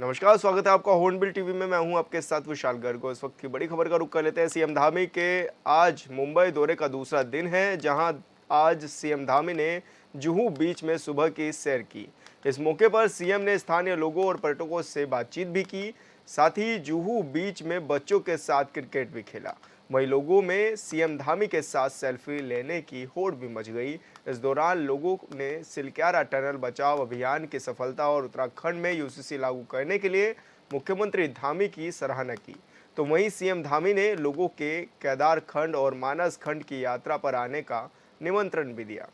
नमस्कार, स्वागत है आपका हॉर्नबिल टीवी में। मैं हूं आपके साथ विशाल गर्ग। इस वक्त की बड़ी खबर का रुख कर लेते हैं। सीएम धामी के आज मुंबई दौरे का दूसरा दिन है, जहां आज सीएम धामी ने जुहू बीच में सुबह की सैर की। इस मौके पर सीएम ने स्थानीय लोगों और पर्यटकों से बातचीत भी की। साथ ही जुहू बीच में बच्चों के साथ क्रिकेट भी खेला। वहीं लोगों में सीएम धामी के साथ सेल्फी लेने की होड़ भी मच गई। इस दौरान लोगों ने सिलक्यारा टनल बचाओ अभियान की सफलता और उत्तराखंड में यूसीसी लागू करने के लिए मुख्यमंत्री धामी की सराहना की। तो वहीं सीएम धामी ने लोगों के केदार खंड और मानस खंड की यात्रा पर आने का निमंत्रण भी दिया।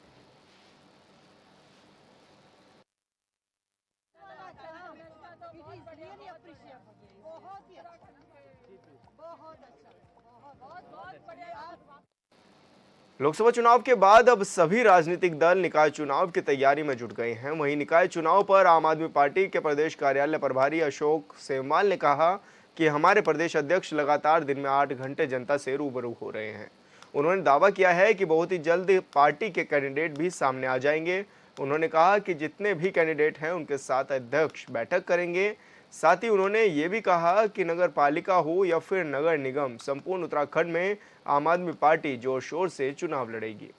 लोकसभा चुनाव के बाद अब सभी राजनीतिक दल निकाय चुनाव की तैयारी में जुट गए हैं। वहीं निकाय चुनाव पर आम आदमी पार्टी के प्रदेश कार्यालय प्रभारी अशोक सेमवाल ने कहा कि हमारे प्रदेश अध्यक्ष लगातार दिन में 8 घंटे जनता से रूबरू हो रहे हैं। उन्होंने दावा किया है कि बहुत ही जल्द पार्टी के कैंडिडेट भी सामने आ जाएंगे। उन्होंने कहा कि जितने भी कैंडिडेट हैं उनके साथ अध्यक्ष बैठक करेंगे। साथ ही उन्होंने ये भी कहा कि नगर पालिका हो या फिर नगर निगम, संपूर्ण उत्तराखंड में आम आदमी पार्टी जोर शोर से चुनाव लड़ेगी।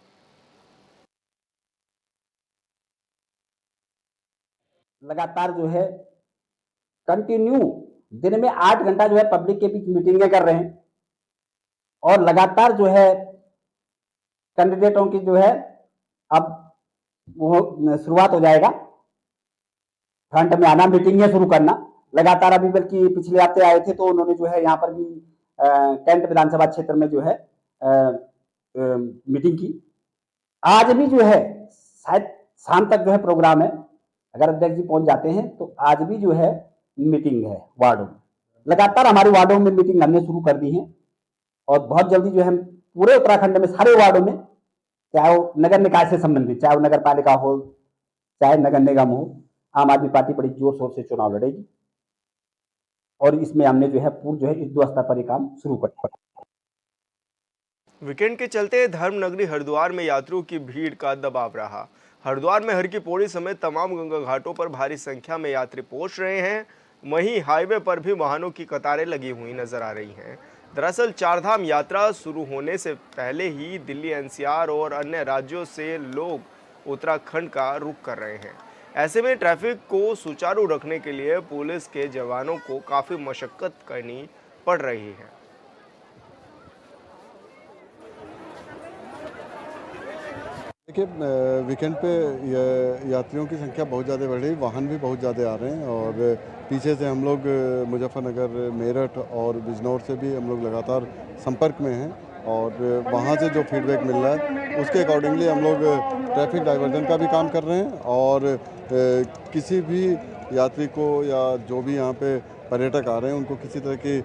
लगातार जो है कंटिन्यू दिन में 8 घंटा जो है पब्लिक के बीच मीटिंगें कर रहे हैं और लगातार जो है कैंडिडेटों की जो है अब वो शुरुआत हो जाएगा फ्रंट में आना, मीटिंगें शुरू करना लगातार। अभी बल्कि पिछले हफ्ते आए थे तो उन्होंने जो है यहाँ पर भी कैंट विधानसभा क्षेत्र में जो है मीटिंग की। आज भी जो है शायद शाम तक जो है प्रोग्राम है, अगर अध्यक्ष जी पहुंच जाते हैं तो आज भी जो है मीटिंग है वार्डों में। लगातार हमारे वार्डों में मीटिंग हमने शुरू कर दी है और बहुत जल्दी जो है पूरे उत्तराखंड में सारे वार्डों में, चाहे वो नगर निकाय से संबंधित, चाहे वो नगर पालिका हो, चाहे नगर निगम हो, आम आदमी पार्टी बड़ी जोर शोर से चुनाव लड़ेगी और इसमें हमने जो है पूर्ण जो है युद्ध स्तर पर काम शुरू कर दिया। वीकेंड के चलते धर्मनगरी हरिद्वार में यात्रियों की भीड़ का दबाव रहा। हरिद्वार में हर की पौड़ी समेत तमाम गंगा घाटों पर भारी संख्या में यात्री पहुंच रहे हैं। वहीं हाईवे पर भी वाहनों की कतारें लगी हुई नजर आ रही हैं। दरअसल चारधाम यात्रा शुरू होने से पहले ही दिल्ली, एनसीआर और अन्य राज्यों से लोग उत्तराखंड का रुख कर रहे हैं। ऐसे में ट्रैफिक को सुचारू रखने के लिए पुलिस के जवानों को काफी मशक्कत करनी पड़ रही है। देखिए, वीकेंड पे यात्रियों की संख्या बहुत ज़्यादा बढ़ रही है, वाहन भी बहुत ज़्यादा आ रहे हैं और पीछे से हम लोग मुजफ्फरनगर, मेरठ और बिजनौर से भी हम लोग लगातार संपर्क में हैं और वहाँ से जो फीडबैक मिल रहा है उसके अकॉर्डिंगली हम लोग ट्रैफिक डाइवर्जन का भी काम कर रहे हैं और किसी भी यात्री को या जो भी यहाँ पे पर्यटक आ रहे हैं उनको किसी तरह की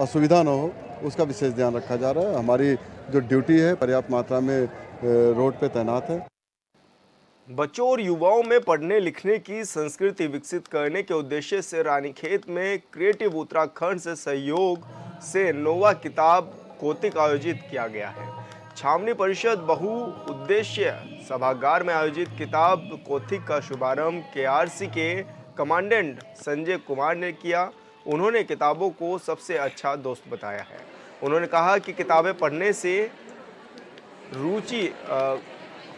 असुविधा न हो, उसका विशेष ध्यान रखा जा रहा है। हमारी जो ड्यूटी है पर्याप्त मात्रा में रोड पे तैनात है। बच्चों और युवाओं में पढ़ने लिखने की संस्कृति विकसित करने के उद्देश्य से रानीखेत में क्रिएटिव उत्तराखंड से सहयोग से नोवा किताब कौतिक आयोजित किया गया है। छावनी परिषद बहुउद्देश्य सभागार में आयोजित किताब कौतिक का शुभारंभ केआरसी के कमांडेंट संजय कुमार ने किया। उन्होंने किताबों को सबसे अच्छा दोस्त बताया है। उन्होंने कहा कि किताबें पढ़ने से रुचि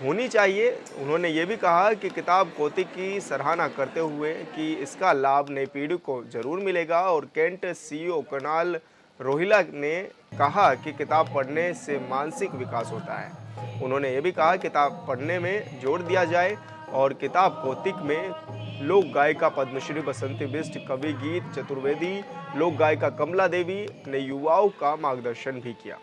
होनी चाहिए। उन्होंने ये भी कहा कि किताब कौतिक की सराहना करते हुए कि इसका लाभ नई पीढ़ी को जरूर मिलेगा। और कैंट सीईओ कर्नल रोहिला ने कहा कि किताब पढ़ने से मानसिक विकास होता है। उन्होंने ये भी कहा किताब पढ़ने में जोर दिया जाए और किताब कौतिक में लोक गायिका पद्मश्री बसंती बिष्ट, कवि गीत चतुर्वेदी, लोक गायिका कमला देवी ने युवाओं का मार्गदर्शन भी किया।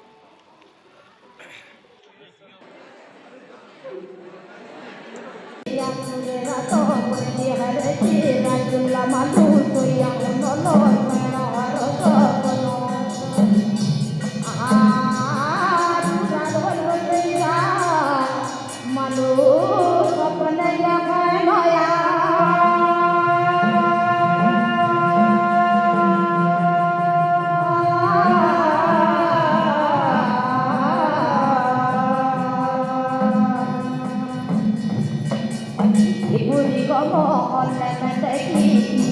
Ibu di gomo oleh mendeki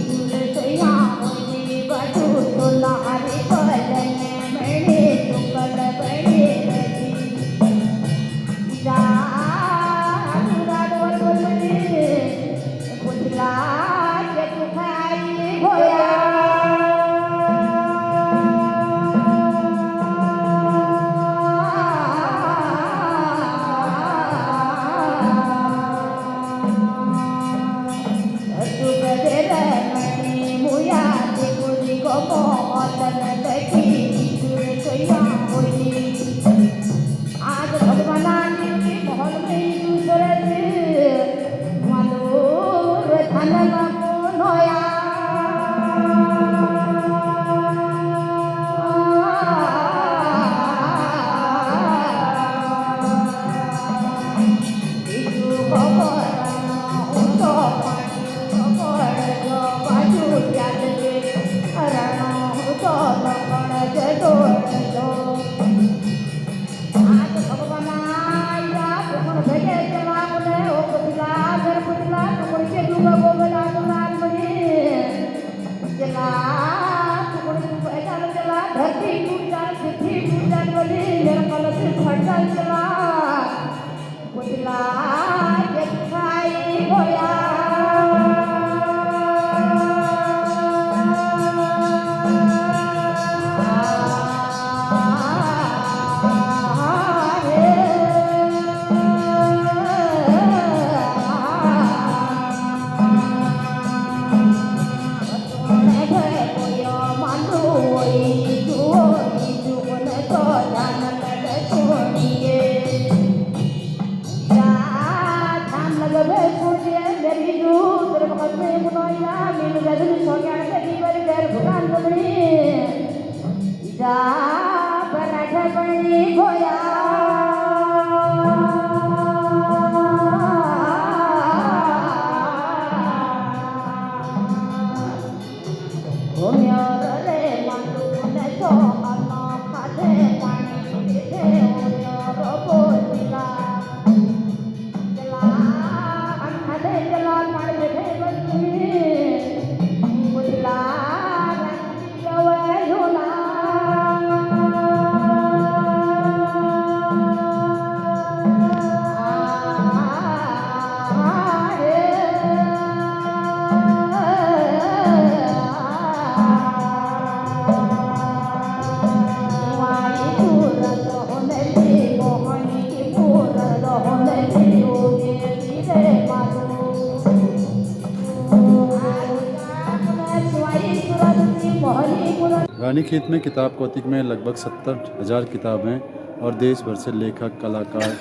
Ranikhet में किताब कौतिक में लगभग 70,000 किताबें और देश भर से लेखक, कलाकार,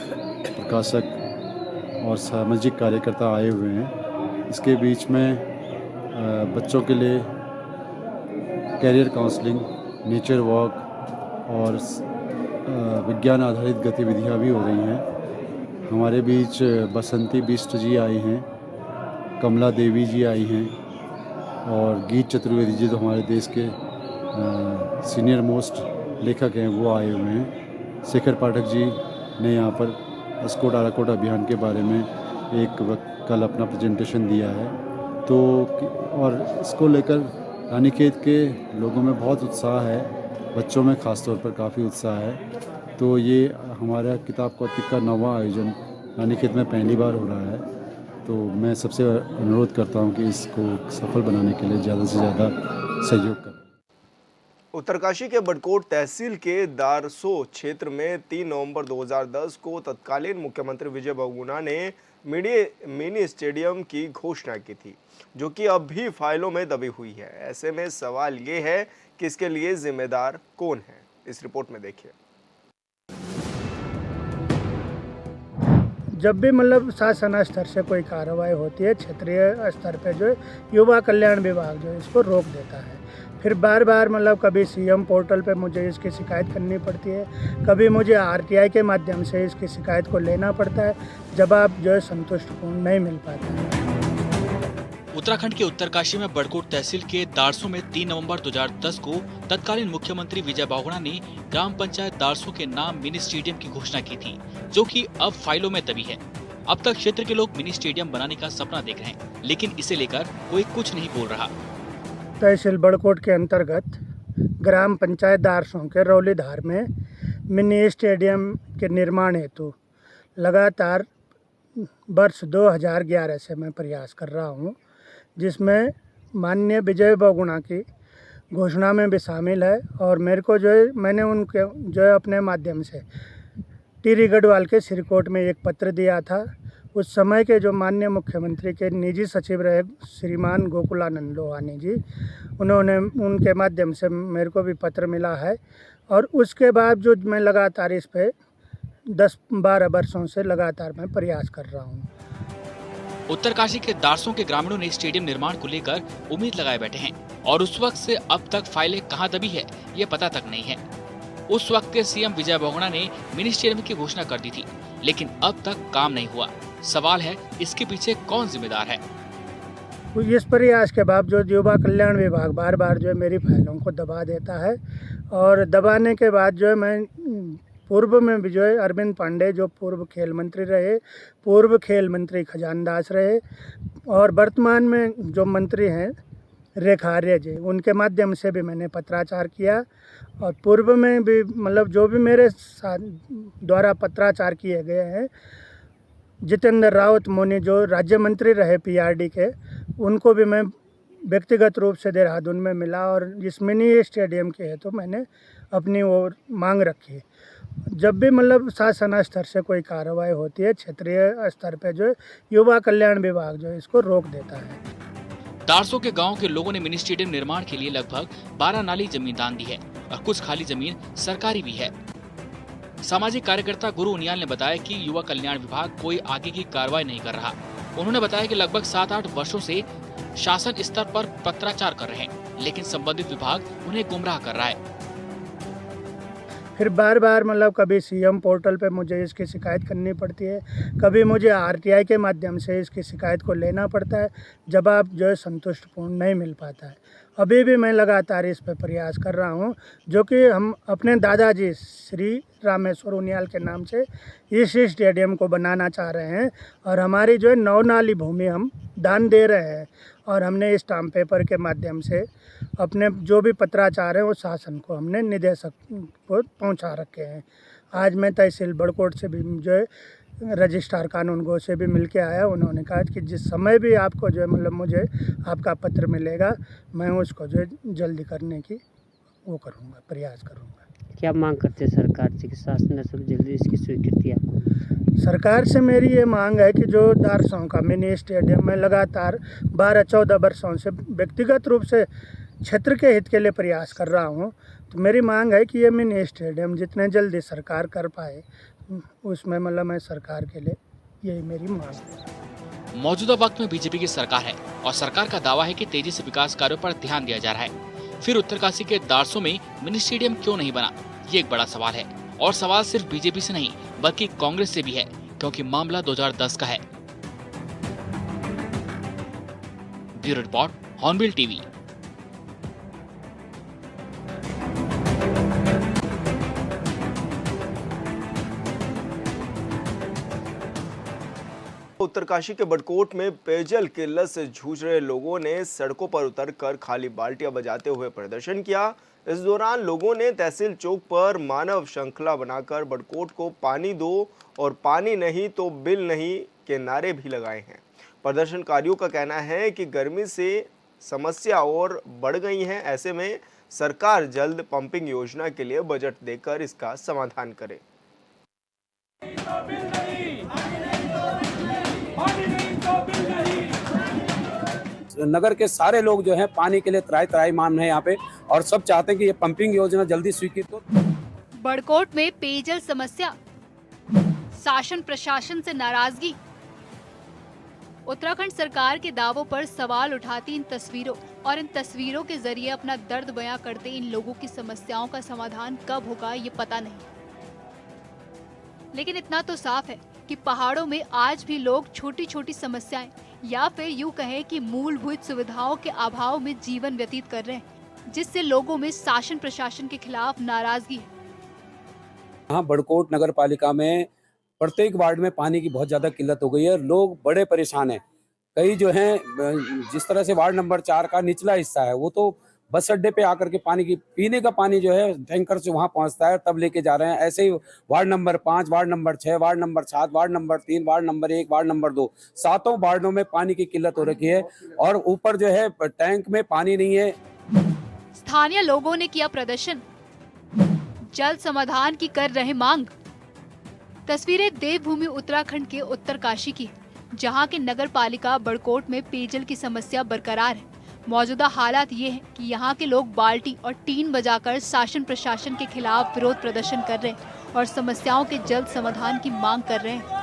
प्रकाशक और सामाजिक कार्यकर्ता आए हुए हैं। इसके बीच में बच्चों के लिए कैरियर काउंसलिंग, नेचर वॉक और विज्ञान आधारित गतिविधियां भी हो रही हैं। हमारे बीच बसंती बिष्ट जी आई हैं, कमला देवी जी आई हैं और गीत चतुर्वेदी जी, तो हमारे देश के सीनियर मोस्ट लेखक हैं, वो आए हुए हैं। शेखर पाठक जी ने यहाँ पर अस्कोट आराकोट अभियान के बारे में कल अपना प्रेजेंटेशन दिया है। तो और इसको लेकर रानीखेत के लोगों में बहुत उत्साह है, बच्चों में ख़ास तौर पर काफ़ी उत्साह है। तो ये हमारा किताब कौतिक का 9वां आयोजन रानीखेत में पहली बार हो रहा है। तो मैं सबसे अनुरोध करता हूँ कि इसको सफल बनाने के लिए ज़्यादा से ज़्यादा सहयोग करें। उत्तरकाशी के बड़कोट तहसील के दारसो क्षेत्र में 3 नवंबर 2010 को तत्कालीन मुख्यमंत्री विजय बहुगुणा ने मिनी स्टेडियम की घोषणा की थी, जो कि अब भी फाइलों में दबी हुई है। ऐसे में सवाल ये है कि इसके लिए जिम्मेदार कौन है। इस रिपोर्ट में देखिए। जब भी मतलब शासन स्तर से कोई कार्रवाई होती है, क्षेत्रीय स्तर पे जो युवा कल्याण विभाग जो इसको रोक देता है। फिर बार बार मतलब कभी सीएम पोर्टल पे मुझे इसकी शिकायत करनी पड़ती है, कभी मुझे आरटीआई के माध्यम से इसकी शिकायत को लेना पड़ता है। जवाब जो है संतुष्टपूर्ण नहीं मिल पाता है। उत्तराखंड के उत्तरकाशी में बड़कोट तहसील के दारसो में 3 नवंबर 2010 को तत्कालीन मुख्यमंत्री विजय बहुगुणा ने ग्राम पंचायत दारसो के नाम मिनी स्टेडियम की घोषणा की थी, जो कि अब फाइलों में दबी है। अब तक क्षेत्र के लोग मिनी स्टेडियम बनाने का सपना देख रहे हैं, लेकिन इसे लेकर कोई कुछ नहीं बोल रहा। तहसील बड़कोट के अंतर्गत ग्राम पंचायत दारसों के रौलीधार में मिनी स्टेडियम के निर्माण हेतु लगातार वर्ष 2011 से मैं प्रयास कर रहा हूं, जिसमें माननीय विजय बहुगुणा की घोषणा में भी शामिल है। और मेरे को जो है, मैंने उनके जो है अपने माध्यम से टिहरी गढ़वाल के सिरकोट में एक पत्र दिया था। उस समय के जो माननीय मुख्यमंत्री के निजी सचिव रहे श्रीमान गोकुलानंद लोहानी जी, उन्होंने उनके माध्यम से मेरे को भी पत्र मिला है। और उसके बाद जो मैं लगातार इस पे 10-12 वर्षों से लगातार मैं प्रयास कर रहा हूँ। उत्तरकाशी के दारसों के ग्रामीणों ने स्टेडियम निर्माण को लेकर उम्मीद लगाए बैठे हैं और उस वक्त से अब तक फाइलें कहां दबी है ये पता तक नहीं है। उस वक्त के सीएम विजय बहुगुणा ने मिनी स्टेडियम की घोषणा कर दी थी, लेकिन अब तक काम नहीं हुआ। सवाल है, इसके पीछे कौन जिम्मेदार है? इस प्रयास के बावजूद युवा कल्याण विभाग बार बार जो है मेरी फाइलों को दबा देता है। और दबाने के बाद जो है मैं पूर्व में भी जो है अरविंद पांडे जो पूर्व खेल मंत्री रहे, पूर्व खेल मंत्री खजान दास रहे, और वर्तमान में जो मंत्री हैं रेखा आर्य जी, उनके माध्यम से भी मैंने पत्राचार किया। और पूर्व में भी मतलब जो भी मेरे साथ द्वारा पत्राचार किए गए हैं, जितेंद्र रावत मोनी जो राज्य मंत्री रहे पीआरडी के, उनको भी मैं व्यक्तिगत रूप से देहरादून में मिला और इस मिनी स्टेडियम के हेतु मैंने अपनी ओर मांग रखी। जब भी मतलब शासन स्तर से कोई कार्रवाई होती है, क्षेत्रीय स्तर पे जो युवा कल्याण विभाग जो इसको रोक देता है। दारसो के गांव के लोगों ने मिनी स्टेडियम निर्माण के लिए लगभग 12 नाली जमीन दान दी है और कुछ खाली जमीन सरकारी भी है। सामाजिक कार्यकर्ता गुरु उनियाल ने बताया कि युवा कल्याण विभाग कोई आगे की कार्रवाई नहीं कर रहा। उन्होंने बताया कि लगभग 7-8 वर्षों से शासन स्तर पर पत्राचार कर रहे हैं, लेकिन संबंधित विभाग उन्हें गुमराह कर रहा है। फिर बार बार मतलब कभी सीएम पोर्टल पे मुझे इसकी शिकायत करनी पड़ती है, कभी मुझे आरटीआई के माध्यम से इसकी शिकायत को लेना पड़ता है। जवाब जो है संतुष्टपूर्ण नहीं मिल पाता है। अभी भी मैं लगातार इस पर प्रयास कर रहा हूं, जो कि हम अपने दादाजी श्री रामेश्वर उनियाल के नाम से इस स्टेडियम को बनाना चाह रहे हैं और हमारी जो है 9 नाली भूमि हम दान दे रहे हैं। और हमने स्टाम्प पेपर के माध्यम से अपने जो भी पत्राचार है वो शासन को हमने निदेशक को पहुंचा रखे हैं। आज मैं तहसील बड़कोट से भी जो है रजिस्ट्रार कानून गो से भी मिल के आया। उन्होंने कहा कि जिस समय भी आपको जो है मतलब मुझे आपका पत्र मिलेगा, मैं उसको जो है जल्दी करने की वो करूँगा, प्रयास करूँगा। क्या मांग करते हैं सरकार से कि शासन ने सब जल्दी इसकी स्वीकृति आपको? सरकार से मेरी ये मांग है कि जो दारसों का मिनी स्टेडियम में लगातार 12-14 वर्षों से व्यक्तिगत रूप से क्षेत्र के हित के लिए प्रयास कर रहा हूँ, तो मेरी मांग है कि ये मिनी स्टेडियम जितने जल्दी सरकार कर पाए, उसमें मतलब मैं सरकार के लिए यही मेरी मांग है। मौजूदा वक्त में बीजेपी की सरकार है और सरकार का दावा है कि तेजी से विकास कार्यों पर ध्यान दिया जा रहा है। फिर उत्तरकाशी के दारसों में मिनी स्टेडियम क्यों नहीं बना, ये एक बड़ा सवाल है। और सवाल सिर्फ बीजेपी से नहीं बल्कि कांग्रेस से भी है, क्योंकि मामला 2010 का है। Bureau report, hornbill TV. Uttarkashi के बड़कोट में पेयजल किल्लत से जूझ रहे लोगों ने सड़कों पर उतरकर खाली बाल्टियां बजाते हुए प्रदर्शन किया। इस दौरान लोगों ने तहसील चौक पर मानव श्रृंखला बनाकर बड़कोट को पानी दो और पानी नहीं तो बिल नहीं के नारे भी लगाए हैं। प्रदर्शनकारियों का कहना है कि गर्मी से समस्या और बढ़ गई है, ऐसे में सरकार जल्द पंपिंग योजना के लिए बजट देकर इसका समाधान करे। नगर के सारे लोग जो हैं पानी के लिए त्राही माम है यहाँ पे, और सब चाहते हैं कि ये पंपिंग योजना जल्दी स्वीकृत हो। बड़कोट में पेयजल समस्या, शासन प्रशासन से नाराजगी। उत्तराखंड सरकार के दावों पर सवाल उठाती इन तस्वीरों और इन तस्वीरों के जरिए अपना दर्द बयां करते इन लोगों की समस्याओं का समाधान कब होगा ये पता नहीं। लेकिन इतना तो साफ है कि पहाड़ों में आज भी लोग छोटी छोटी समस्याएं या फिर यूं कहें कि मूलभूत सुविधाओं के अभाव में जीवन व्यतीत कर रहे हैं, जिससे लोगों में शासन प्रशासन के खिलाफ नाराजगी है। यहाँ बड़कोट नगर पालिका में प्रत्येक वार्ड में पानी की बहुत ज्यादा किल्लत हो गई है। लोग बड़े परेशान हैं। कई जो हैं, जिस तरह से वार्ड नंबर 4 का निचला हिस्सा है, वो तो बस अड्डे पे आकर के पानी की पीने का पानी जो है टैंकर से वहां पहुंचता है, तब लेके जा रहे हैं। ऐसे ही ward number 5, ward number 6, ward number 7, ward number 3, ward number 1, ward number 2, 7 वार्डों में पानी की किल्लत हो रखी है और ऊपर जो है टैंक में पानी नहीं है। स्थानीय लोगों ने किया प्रदर्शन, जल्द समाधान की कर रहे मांग। तस्वीरें देवभूमि उत्तराखंड के उत्तरकाशी की, जहां के नगर पालिका बड़कोट में पेयजल की समस्या बरकरार है। मौजूदा हालात ये है कि यहाँ के लोग बाल्टी और टीन बजाकर शासन प्रशासन के खिलाफ विरोध प्रदर्शन कर रहे हैं और समस्याओं के जल्द समाधान की मांग कर रहे हैं।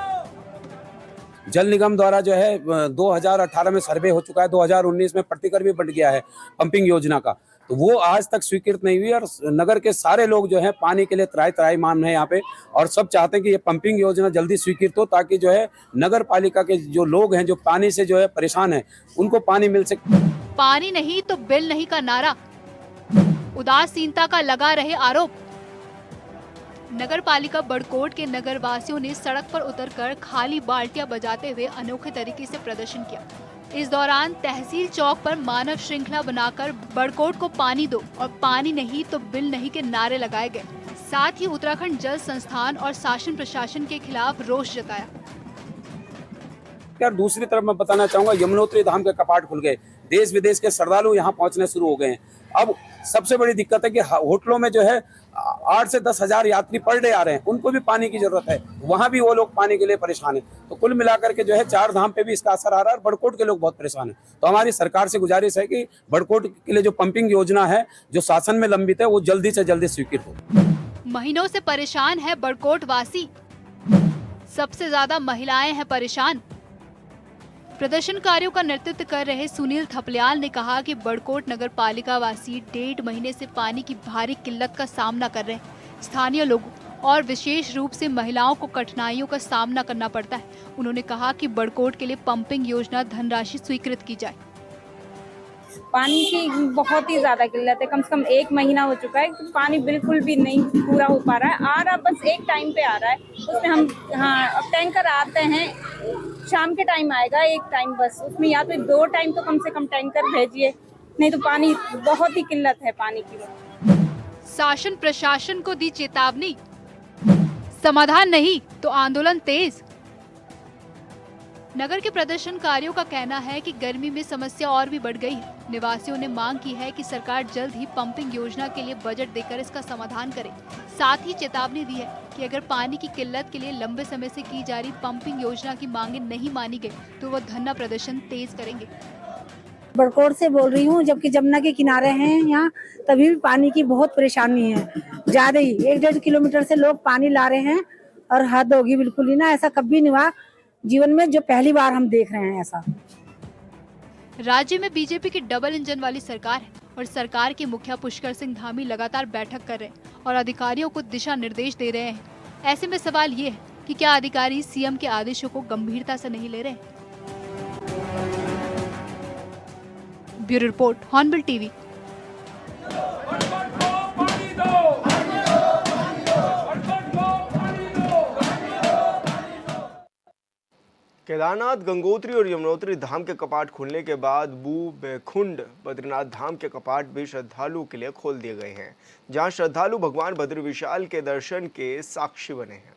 जल निगम द्वारा जो है 2018 में सर्वे हो चुका है, 2019 में प्रतिकर भी बन गया है पंपिंग योजना का, तो वो आज तक स्वीकृत नहीं हुई। और नगर के सारे लोग जो है पानी के लिए त्राही माम है यहाँ पे, और सब चाहते हैं कि ये पंपिंग योजना जल्दी स्वीकृत हो, ताकि जो है नगर पालिका के जो लोग हैं जो पानी से जो है परेशान है, उनको पानी मिल सके। पानी नहीं तो बिल नहीं का नारा, उदासीनता का लगा रहे आरोप। नगर पालिका बड़कोट के नगर वासियों ने सड़क पर उतरकर खाली बाल्टियां बजाते हुए अनोखे तरीके से प्रदर्शन किया। इस दौरान तहसील चौक पर मानव श्रृंखला बनाकर बड़कोट को पानी दो और पानी नहीं तो बिल नहीं के नारे लगाए गए। साथ ही उत्तराखंड जल संस्थान और शासन प्रशासन के खिलाफ रोष जताया। यार दूसरी तरफ मैं बताना चाहूंगा, यमुनोत्री धाम के कपाट खुल गए, देश विदेश के श्रद्धालु यहाँ पहुंचने शुरू हो गए हैं। अब सबसे बड़ी दिक्कत है कि होटलों में जो है 8 से 10 हजार यात्री पर डे आ रहे हैं, उनको भी पानी की जरूरत है, वहां भी वो लोग पानी के लिए परेशान है। तो कुल मिलाकर के जो है 4 धाम पे भी इसका असर आ रहा है और बड़कोट के लोग बहुत परेशान है। तो हमारी सरकार से गुजारिश है कि बड़कोट के लिए जो पंपिंग योजना है जो शासन में लंबित है, वो जल्दी से जल्दी स्वीकृत हो। महीनों से परेशान है बड़कोट वासी, सबसे ज्यादा महिलाएं हैं परेशान। प्रदर्शनकारियों का नेतृत्व कर रहे सुनील थपलियाल ने कहा कि बड़कोट नगर पालिका वासी 1.5 महीने से पानी की भारी किल्लत का सामना कर रहे हैं। स्थानीय लोगों और विशेष रूप से महिलाओं को कठिनाइयों का सामना करना पड़ता है। उन्होंने कहा कि बड़कोट के लिए पंपिंग योजना धनराशि स्वीकृत की जाए। पानी की बहुत ही ज्यादा किल्लत है, कम से कम 1 महीना हो चुका है, पानी बिल्कुल भी नहीं पूरा हो पा रहा है। आ रहा बस एक टाइम पे आ रहा है, उसमें हम अब टैंकर आते हैं, शाम के टाइम आएगा एक टाइम बस, उसमें या तो 2 टाइम तो कम से कम टैंकर भेजिए, नहीं तो पानी बहुत ही किल्लत है पानी की। शासन प्रशासन को दी चेतावनी, समाधान नहीं तो आंदोलन तेज। नगर के प्रदर्शनकारियों का कहना है कि गर्मी में समस्या और भी बढ़ गई है। निवासियों ने मांग की है कि सरकार जल्द ही पंपिंग योजना के लिए बजट देकर इसका समाधान करे। साथ ही चेतावनी दी है कि अगर पानी की किल्लत के लिए लंबे समय से की जा रही पंपिंग योजना की मांगे नहीं मानी गई तो वो धरना प्रदर्शन तेज करेंगे। बड़कोट से बोल रही हूँ, जबकि जमुना के किनारे हैं यहाँ, तभी भी पानी की बहुत परेशानी है, ज्यादा ही 1-1.5 किलोमीटर से लोग पानी ला रहे हैं और हद होगी बिल्कुल ही ना। ऐसा कभी नहीं हुआ जीवन में, जो पहली बार हम देख रहे हैं ऐसा। राज्य में बीजेपी की डबल इंजन वाली सरकार है और सरकार के मुखिया पुष्कर सिंह धामी लगातार बैठक कर रहे हैं और अधिकारियों को दिशा निर्देश दे रहे हैं। ऐसे में सवाल ये है कि क्या अधिकारी सीएम के आदेशों को गंभीरता से नहीं ले रहे? Bureau report, hornbill TV. Kedarnath, Gangotri और यमुनोत्री धाम के कपाट खुलने के बाद बेखुंड बद्रीनाथ धाम के कपाट भी श्रद्धालुओं के लिए खोल दिए गए हैं, जहां श्रद्धालु भगवान बद्री विशाल के दर्शन के साक्षी बने हैं।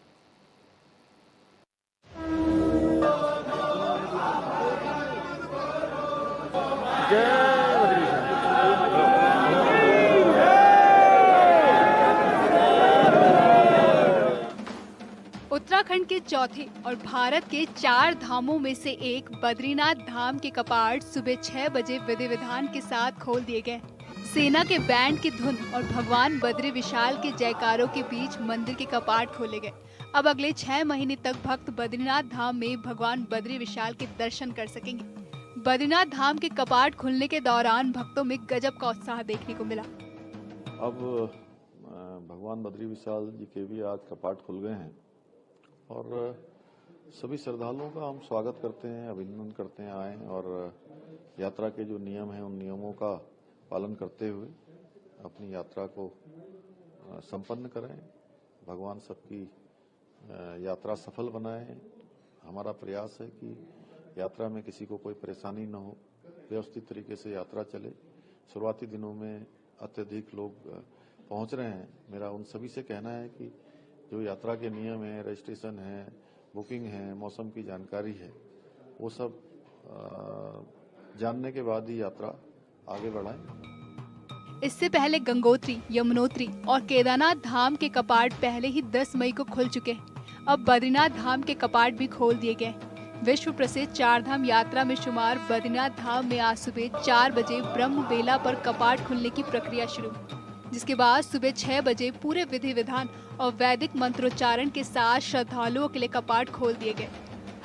उत्तराखंड के चौथे और भारत के 4 धामों में से एक बद्रीनाथ धाम के कपाट सुबह 6 बजे विधि विधान के साथ खोल दिए गए। सेना के बैंड की धुन और भगवान बद्री विशाल के जयकारों के बीच मंदिर के कपाट खोले गए। अब अगले 6 महीने तक भक्त बद्रीनाथ धाम में भगवान बद्री विशाल के दर्शन कर सकेंगे। बद्रीनाथ धाम के कपाट खुलने के दौरान भक्तों में गजब का उत्साह देखने को मिला। अब भगवान बद्री विशाल जी के भी आज कपाट खुल गए हैं और सभी श्रद्धालुओं का हम स्वागत करते हैं, अभिनंदन करते हैं आए, और यात्रा के जो नियम हैं उन नियमों का पालन करते हुए अपनी यात्रा को संपन्न करें। भगवान सबकी यात्रा सफल बनाए। हमारा प्रयास है कि यात्रा में किसी को कोई परेशानी न हो, व्यवस्थित तरीके से यात्रा चले। शुरुआती दिनों में अत्यधिक लोग पहुंच रहे हैं। मेरा उन सभी से कहना है कि जो यात्रा के नियम है, रजिस्ट्रेशन है, बुकिंग है, मौसम की जानकारी है, वो सब जानने के बाद ही यात्रा आगे बढ़ाएं। इससे पहले गंगोत्री, यमुनोत्री और केदारनाथ धाम के कपाट पहले ही 10 मई को खुल चुके हैं। अब बद्रीनाथ धाम के कपाट भी खोल दिए गए। विश्व प्रसिद्ध 4 धाम यात्रा में शुमार बद्रीनाथ धाम में आज सुबह 4 बजे ब्रह्म बेला पर कपाट खुलने की प्रक्रिया शुरू, जिसके बाद सुबह 6 बजे पूरे विधि विधान और वैदिक मंत्रोच्चारण के साथ श्रद्धालुओं के लिए कपाट खोल दिए गए।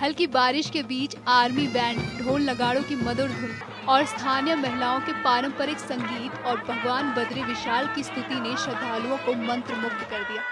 हल्की बारिश के बीच आर्मी बैंड, ढोल नगाड़ों की मधुर धुन और स्थानीय महिलाओं के पारंपरिक संगीत और भगवान बद्री विशाल की स्तुति ने श्रद्धालुओं को मंत्रमुग्ध कर दिया।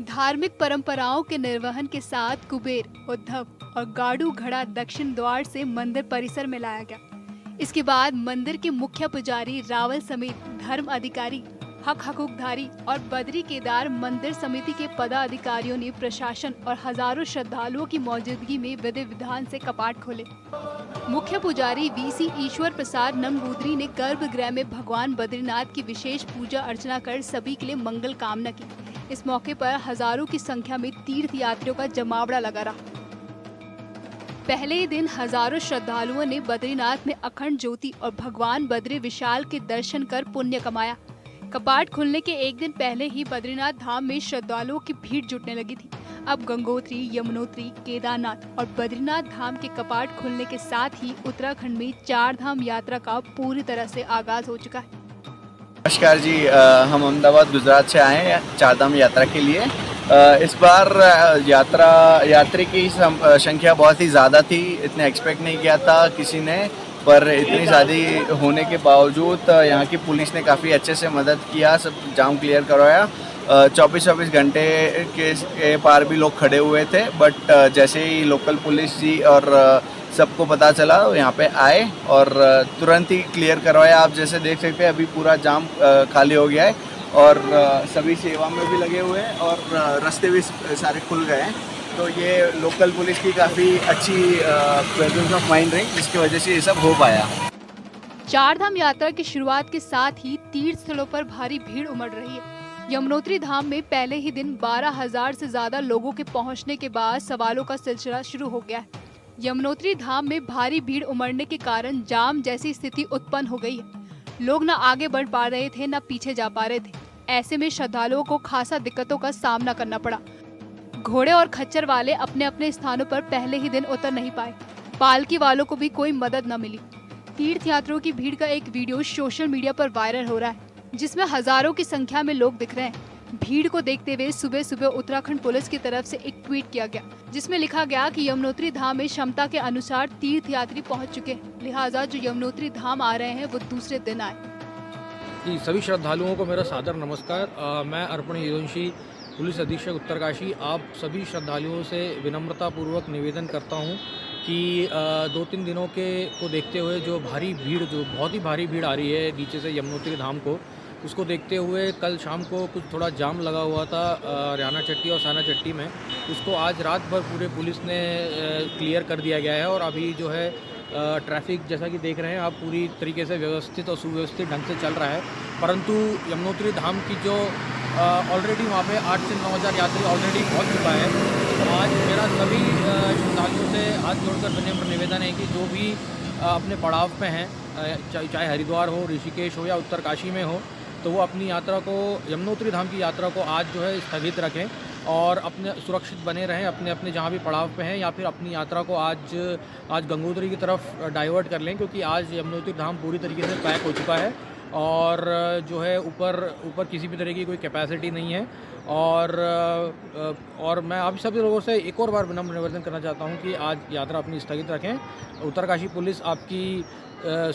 धार्मिक परंपराओं के निर्वहन के साथ कुबेर, उद्धव और गाड़ू घड़ा दक्षिण द्वार से मंदिर परिसर में लाया गया। इसके बाद मंदिर के मुख्य पुजारी रावल समेत धर्म अधिकारी हक हकूकधारी और बद्री केदार मंदिर समिति के पदाधिकारियों ने प्रशासन और हजारों श्रद्धालुओं की मौजूदगी में विधि विधान से कपाट खोले। मुख्य पुजारी वीसी ईश्वर प्रसाद नंबूदरी ने गर्भगृह में भगवान बद्रीनाथ की विशेष पूजा अर्चना कर सभी के लिए मंगल कामना की। इस मौके पर हजारों की संख्या में तीर्थ यात्रियों का जमावड़ा लगा रहा। पहले ही दिन हजारों श्रद्धालुओं ने बद्रीनाथ में अखंड ज्योति और भगवान बद्री विशाल के दर्शन कर पुण्य कमाया। कपाट खुलने के एक दिन पहले ही बद्रीनाथ धाम में श्रद्धालुओं की भीड़ जुटने लगी थी। अब गंगोत्री, यमुनोत्री, केदारनाथ और बद्रीनाथ धाम के कपाट खुलने के साथ ही उत्तराखंड में 4 धाम यात्रा का पूरी तरह से आगाज हो चुका है। नमस्कार जी, हम अहमदाबाद गुजरात से आए हैं 4 धाम यात्रा के लिए। इस बार यात्री की संख्या बहुत ही ज़्यादा थी, इतने एक्सपेक्ट नहीं किया था किसी ने, पर इतनी ज़्यादा होने के बावजूद यहाँ की पुलिस ने काफ़ी अच्छे से मदद किया, सब जाम क्लियर करवाया। 24 घंटे के पार भी लोग खड़े हुए थे, बट जैसे ही लोकल पुलिस जी और सबको पता चला यहाँ पे आए और तुरंत ही क्लियर करवाया। आप जैसे देख सकते हैं अभी पूरा जाम खाली हो गया है और सभी सेवा में भी लगे हुए हैं और रास्ते भी सारे खुल गए हैं। तो ये लोकल पुलिस की काफ़ी अच्छी प्रेजेंस ऑफ माइंड रही, जिसकी वजह से ये सब हो पाया। 4 धाम यात्रा की शुरुआत के साथ ही तीर्थ स्थलों पर भारी भीड़ उमड़ रही है। यमुनोत्री धाम में पहले ही दिन 12,000 से ज्यादा लोगों के पहुंचने के बाद सवालों का सिलसिला शुरू हो गया है। यमुनोत्री धाम में भारी भीड़ उमड़ने के कारण जाम जैसी स्थिति उत्पन्न हो गई है। लोग न आगे बढ़ पा रहे थे न पीछे जा पा रहे थे। ऐसे में श्रद्धालुओं को खासा दिक्कतों का सामना करना पड़ा। घोड़े और खच्चर वाले अपने अपने स्थानों पर पहले ही दिन उतर नहीं पाए। पालकी वालों को भी कोई मदद न मिली। तीर्थ यात्रियों की भीड़ का एक वीडियो सोशल मीडिया पर वायरल हो रहा है, जिसमें हजारों की संख्या में लोग दिख रहे हैं। भीड़ को देखते हुए सुबह सुबह उत्तराखंड पुलिस की तरफ से एक ट्वीट किया गया, जिसमें लिखा गया कि यमुनोत्री धाम में क्षमता के अनुसार तीर्थ यात्री पहुंच चुके हैं, लिहाजा जो यमुनोत्री धाम आ रहे हैं वो दूसरे दिन आए। जी, सभी श्रद्धालुओं को मेरा सादर नमस्कार। मैं अर्पण यदुवंशी, पुलिस अधीक्षक उत्तरकाशी, आप सभी श्रद्धालुओं से विनम्रतापूर्वक निवेदन करता हूं कि 2-3 दिनों को देखते हुए जो बहुत ही भारी भीड़ आ रही है नीचे से यमुनोत्री धाम को, उसको देखते हुए कल शाम को कुछ थोड़ा जाम लगा हुआ था रियाना चट्टी और साना चट्टी में, उसको आज रात भर पूरे पुलिस ने क्लियर कर दिया गया है। और अभी जो है ट्रैफिक जैसा कि देख रहे हैं आप पूरी तरीके से व्यवस्थित और सुव्यवस्थित ढंग से चल रहा है। परंतु यमुनोत्री धाम की जो ऑलरेडी वहाँ पे 8 से 9 हज़ार यात्री ऑलरेडी पहुँच चुका है। तो आज मेरा सभी श्रद्धालुओं से हाथ जोड़कर विनम्र निवेदन है कि जो भी अपने पड़ाव पे हैं, चाहे हरिद्वार हो, ऋषिकेश हो या उत्तरकाशी में हो, तो वो अपनी यात्रा को, यमुनोत्री धाम की यात्रा को आज जो है स्थगित रखें और अपने सुरक्षित बने रहें अपने अपने जहाँ भी पड़ाव पे हैं, या फिर अपनी यात्रा को आज गंगोत्री की तरफ डाइवर्ट कर लें, क्योंकि आज यमुनोत्री धाम पूरी तरीके से पैक हो चुका है और जो है ऊपर किसी भी तरह की कोई कैपेसिटी नहीं है। और मैं आप सभी लोगों से एक और बार विनम्र निवेदन करना चाहता हूँ कि आज यात्रा अपनी स्थगित रखें। उत्तरकाशी पुलिस आपकी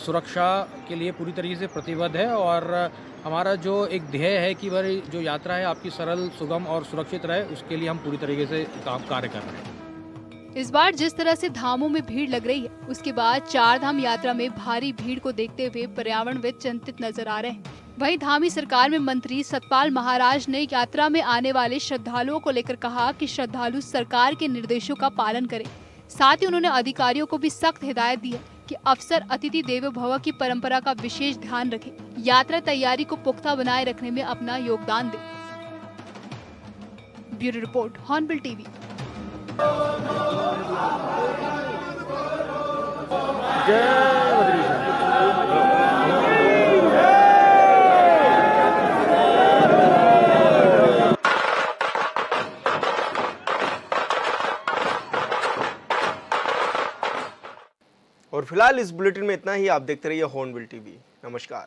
सुरक्षा के लिए पूरी तरीके से प्रतिबद्ध है और हमारा जो एक ध्येय है कि भाई जो यात्रा है आपकी सरल, सुगम और सुरक्षित रहे, उसके लिए हम पूरी तरीके से कार्य कर रहे हैं। इस बार जिस तरह से धामों में भीड़ लग रही है, उसके बाद 4 धाम यात्रा में भारी भीड़ को देखते हुए पर्यावरणविद चिंतित नजर आ रहे हैं। वहीं धामी सरकार में मंत्री सतपाल महाराज ने यात्रा में आने वाले श्रद्धालुओं को लेकर कहा कि श्रद्धालु सरकार के निर्देशों का पालन करें। साथ ही उन्होंने अधिकारियों को भी सख्त हिदायत दी है कि अफसर अतिथि देवो भव की परंपरा का विशेष ध्यान रखें, यात्रा तैयारी को पुख्ता बनाए रखने में अपना योगदान दें। Bureau report, hornbill TV. और फिलहाल इस बुलेटिन में इतना ही। आप देखते रहिए हॉर्नबिल टीवी। नमस्कार।